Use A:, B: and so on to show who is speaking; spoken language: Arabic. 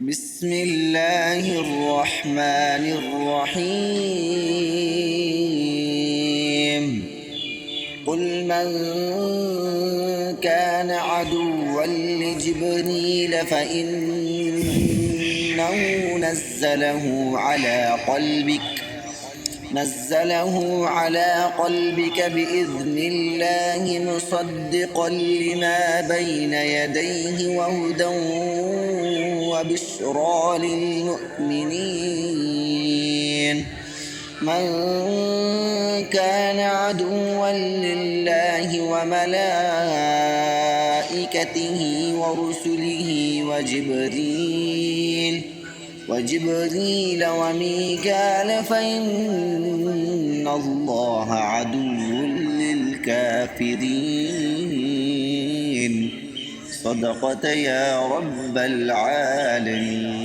A: بسم الله الرحمن الرحيم قل من كان عدوا لجبريل فإنه نزله على قلبك بإذن الله مصدقا لما بين يديه وهدى وبشرى للمؤمنين من كان عدوا لله وملائكته ورسله وجبريل وميكال فإن الله عدو للكافرين. صدقت يا رب العالمين.